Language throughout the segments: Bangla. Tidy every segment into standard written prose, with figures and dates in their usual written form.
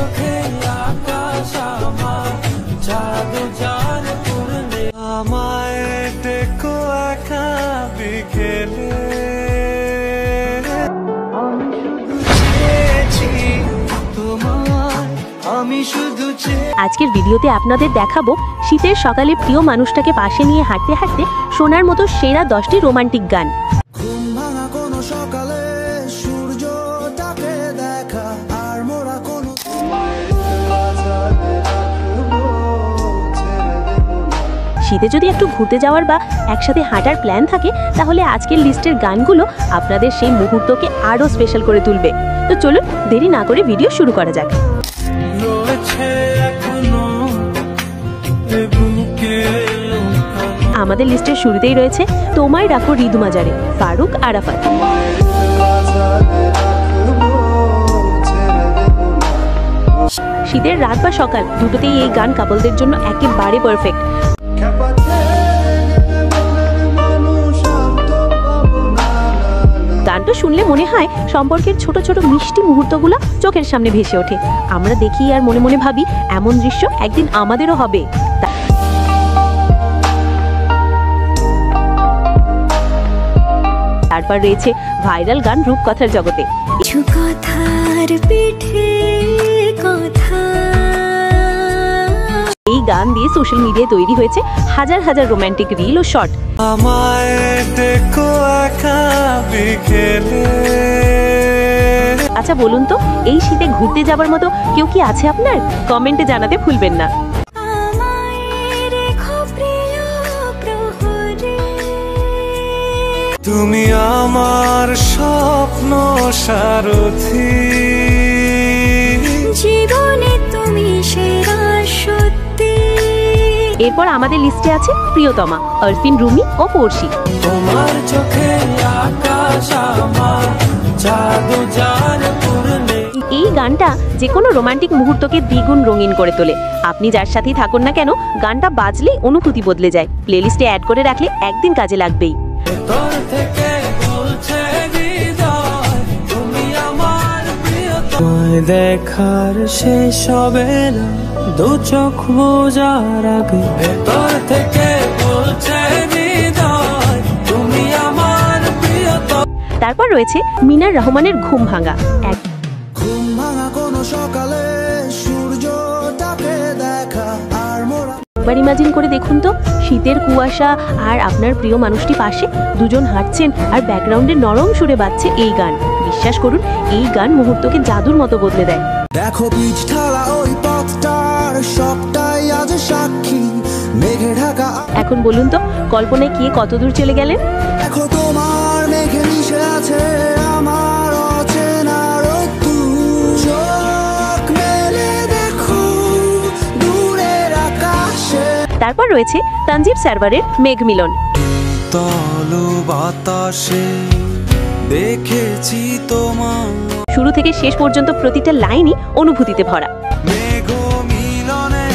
চোখে আকাশ আমার জাদু জান করলে আমায় দেখো একা বিকেলে আজকের ভিডিওতে আপনাদের দেখাবো শীতের সকালে প্রিয় মানুষটাকে পাশে নিয়ে হাঁটতে হাঁটতে শোনার মতো সেরা 10টি রোমান্টিক গান। ঘুম ভাঙা কোনো সকালে সূর্যটাকে দেখা আর মোরা কোনো শীতে যদি একটু ঘুরতে যাওয়ার বা একসাথে হাঁটার প্ল্যান থাকে তাহলে আজকের লিস্টের গানগুলো আপনাদের সেই মুহূর্তকে আরও স্পেশাল করে তুলবে। তো চলুন দেরি না করে ভিডিও শুরু করা যাক। আমাদের লিস্টের শুরুতেই রয়েছে তোমায় রাখো হৃদ মাজারে, ফারুক আরাফাত। শীতের রাত বা সকাল দুটোতেই এই গান কাপলদের জন্য একেবারে পারফেক্ট। গানটা শুনলে মনে হয় সম্পর্কের ছোট ছোট মিষ্টি মুহূর্তগুলো চোখের সামনে ভেসে ওঠে। আমরা দেখি আর মনে মনে ভাবি এমন দৃশ্য একদিন আমাদেরও হবে। তারপর রয়েছে ভাইরাল গান রূপকথার জগতে। এই গান দিয়ে সোশ্যাল মিডিয়ায় তৈরি হয়েছে হাজার হাজার রোমান্টিক রিল ও শর্ট। আচ্ছা বলুন তো, এই শীতে ঘুরতে যাবার মতো কেউ কি আছে আপনার? কমেন্টে জানাতে ভুলবেন না। তুমি আমার স্বপ্ন সারথি, জীবনে তুমি সেরা সত্যি। এরপর আমাদের লিস্টে আছে প্রিয়তমা, আরফিন রুমি ও পড়শি। তোমার চোখে আকাশ আমার জাদু জান করলে। এই গানটা যে কোনো রোমান্টিক মুহূর্তকে দ্বিগুণ রঙিন করে তোলে। আপনি যার সাথেই থাকুন না কেন, গানটা বাজলেই অনুভূতি বদলে যায়। প্লেলিস্টে অ্যাড করে রাখলে একদিন কাজে লাগবেই। তোর থেকে বলছে হৃদয় তুমি আমার প্রিয়তম। দেখার শেষ হবে না দু চোখ বোঝার আগে, ভেতর থেকে বলছে হৃদয় তুমি আমার প্রিয়তম। তারপর রয়েছে মিনার রহমানের ঘুম ভাঙা। ঘুম ভাঙা কোনো সকালে সূর্যটাকে দেখা আর মোরা। একবার ইমাজিন করে দেখুন তো, শীতের কুয়াশা আর আপনার প্রিয় মানুষটি পাশে, দুজন হাঁটছেন আর ব্যাকগ্রাউন্ডে নরম সুরে বাজছে এই গান। বিশ্বাস করুন, এই গান মুহূর্তকে জাদুর মতো বদলে দেয়। দেখো পিচ ঢালা ওই পথটার সবটাই আজ সাক্ষী মেঘে ঢাকা। এখন বলুন তো, কল্পনায় কে কত দূর চলে গেলেন? দেখো তোমার মেঘে মিশে আছে আমার অচেনা রোদ্দুর, চোখ মেলে দেখো দূরের আকাশে। তারপর রয়েছে তানজিব সারওয়ারের মেঘ মিলন। তল বাতাসে দেখেছি তোমার, শুরু থেকে শেষ পর্যন্ত প্রতিটা লাইনই অনুভূতিতে ভরা। মেঘ মিলনে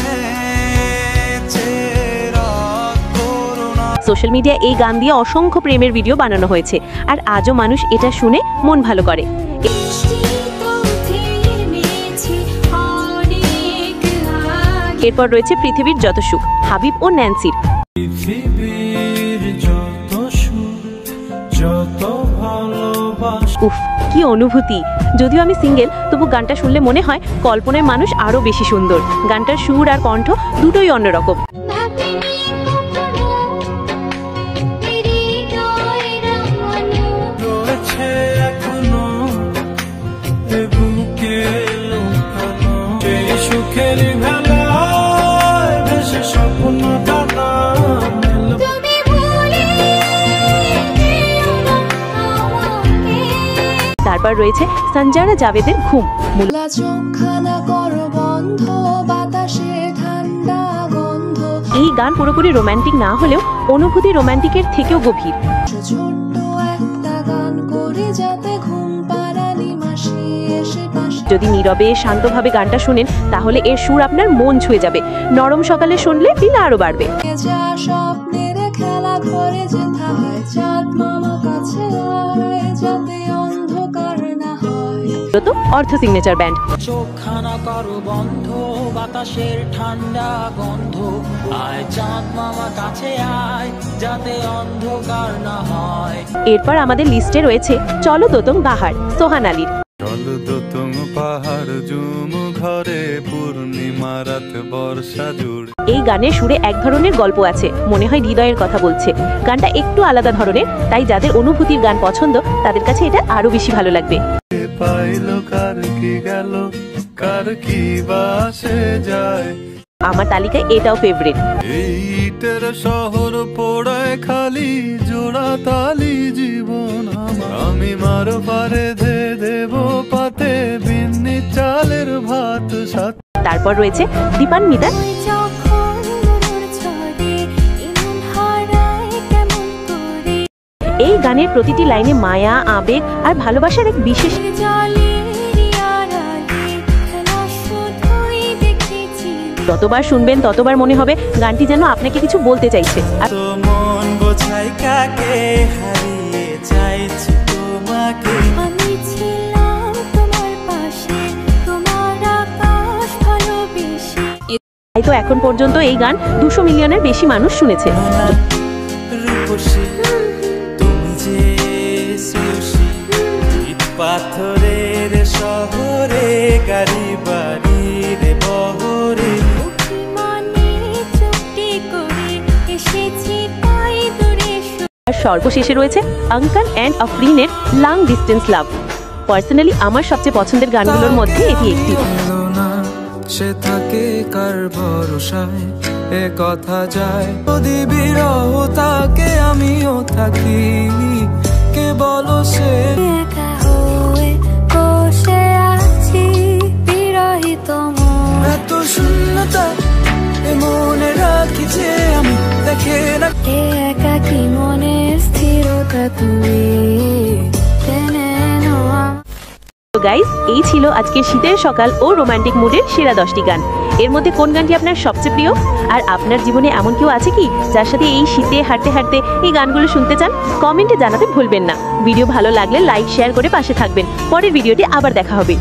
সোশ্যাল মিডিয়ায় এই গান দিয়ে অসংখ্য প্রেমের ভিডিও বানানো হয়েছে, আর আজও মানুষ এটা শুনে মন ভালো করে। এরপর রয়েছে পৃথিবীর যত সুখ, হাবিব ও ন্যান্সির। উফ, কি অনুভূতি! যদিও আমি সিঙ্গেল, তবু গানটা শুনলে মনে হয় কল্পনায় মানুষ আরো বেশি সুন্দর। গানটার সুর আর কণ্ঠ দুটোই অন্যরকম। তারপর রয়েছে সঞ্জানা জাভেদের ঘুম। এই গান পুরোপুরি রোমান্টিক না হলেও অনুভূতি রোমান্টিকের থেকেও গভীর। যদি নীরবে শান্তভাবে গানটা শুনেন তাহলে এর সুর আপনার মন ছুঁয়ে যাবে। নরম সকালে শুনলে দিল আরো বাড়বে। তো অর্থ সিগনেচার ব্যান্ড। চোখখানা করো বন্ধ, বাতাসের ঠান্ডা গন্ধ, আয় চাঁদ মামা কাছে আয়, যাতে অন্ধকার না হয়। এরপর আমাদের লিস্টে রয়েছে চলো দোতং পাহাড়, সোহান আলীর। চলো দোতং পাহাড় জুম ঘরে, পূর্ণিমা রাত বর্ষা জুড়ে। এই গানের সুরে এক ধরনের গল্প আছে, মনে হয় হৃদয়ের কথা বলছে। গানটা একটু আলাদা ধরনের, তাই যাদের অনুভূতির গান পছন্দ তাদের কাছে এটা আরো বেশি ভালো লাগবে। পাইলো কার কি গেল, কার কি বাসে যায়, আমার তালিকায় এটাও ফেভারিট। এই ইটের শহর পোড়ায় খালি, জোড়া তালি জীবন আমার, আমি মার পারে ধে দেব পাতে, বিন্নি চালের ভাত সাথে। তারপর রয়েছে দীপান মিতার এই গানের প্রতিটি লাইনে মায়া, আবেগ আর ভালোবাসার এক বিশেষ। যতবার শুনবেন ততবার মনে হবে গানটি যেন আপনাকে কিছু বলতে চাইছে। মন বোঝাই কাকে, হারিয়ে চাইছি তোমাকে, আমি ছিলাম তোমার পাশে, তোমার আকাশ ভালোবেসে। তাই তো এখন পর্যন্ত এই গান 200 মিলিয়নের বেশি মানুষ শুনেছে। রূপসী তুমি যে সুশী, ইট পাথরের শহরে, গাড়ি বাড়ির বহরে, আর সর্বশেষে রয়েছে আঙ্কান অ্যান্ড আফরিনের লং ডিস্টেন্স লাভ। পার্সোনালি আমার সবচেয়ে পছন্দের গানগুলোর মধ্যে এটি একটি। সে থাকে কার ভরসায়, এ কথা যায় যদি বিরহ থাকে, আমিও থাকি, কে বলো সে একা হয়ে বসে আছি, বিরহিত মন এত শূন্যতা, এ মনে রাখি যে আমি দেখে না, একা কি মনে স্থিরতা তুমি টেনে নেওয়া। তো গাইস, এই ছিল আজকের শীতের সকাল ও রোমান্টিক মুডের সেরা 10টি গান। এর মধ্যে কোন গানটি আপনার সবচেয়ে প্রিয়? আর আপনার জীবনে এমন কেউ আছে কি যার সাথে এই শীতে হাঁটতে হাঁটতে এই গানগুলো শুনতে চান? কমেন্টে জানাতে ভুলবেন না। ভিডিও ভালো লাগলে লাইক শেয়ার করে পাশে থাকবেন। পরের ভিডিওটি আবার দেখা হবে।